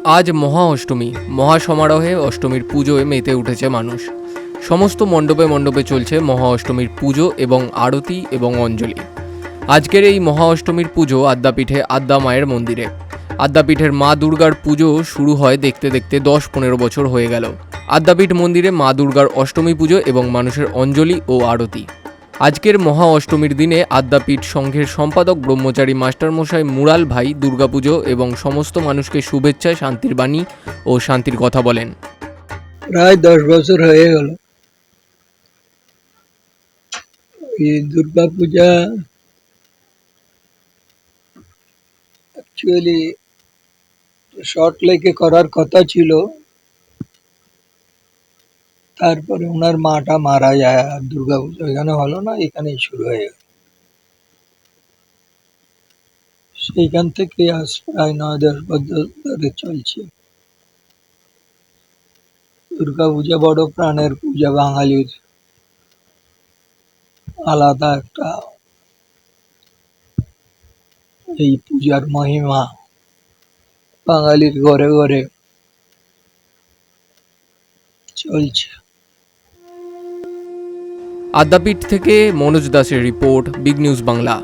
আজ মহা অষ্টমী। মহাসমারোহে অষ্টমীর পুজোয় মেতে উঠেছে মানুষ। সমস্ত মণ্ডপে মণ্ডপে চলছে মহা অষ্টমীর পুজো এবং আরতি এবং অঞ্জলি। আজকের এই মহা অষ্টমীর পুজো আদ্যাপীঠে আদ্যা মায়ের মন্দিরে। আদ্যাপীঠের মা দুর্গার পুজো শুরু হয় দেখতে দেখতে 10-15 বছর হয়ে গেল। আদ্যাপীঠ মন্দিরে মা দুর্গার অষ্টমী পুজো এবং মানুষের অঞ্জলি ও আরতি। আজকের মহা অষ্টমীর দিনে আদ্যাপীঠ সংঘের সম্পাদক ব্রহ্মচারী মাস্টারমশাই মুরাল ভাই দুর্গাপুজো এবং সমস্ত মানুষকে শুভেচ্ছা, শান্তির বাণী ও শান্তির কথা বলেন। প্রায় 10 বছর হয়ে গেল। এই দুর্গা পূজা অ্যাকচুয়ালি শর্ট লেকে করার কথা ছিল, তারপরে ওনার মাটা মারা যায় আর দুর্গা পুজো এখানে হলো না, এখানেই শুরু হয়ে গেল। সেইখান থেকে আজ প্রায় 9-10 বছর ধরে চলছে। দুর্গা পূজা বড় প্রাণের পূজা, বাঙালির আলাদা একটা এই পূজার মহিমা বাঙালির ঘরে ঘরে চলছে। আদ্যাপীঠ থেকে মনোজ দাসের রিপোর্ট, বিগ নিউজ বাংলা।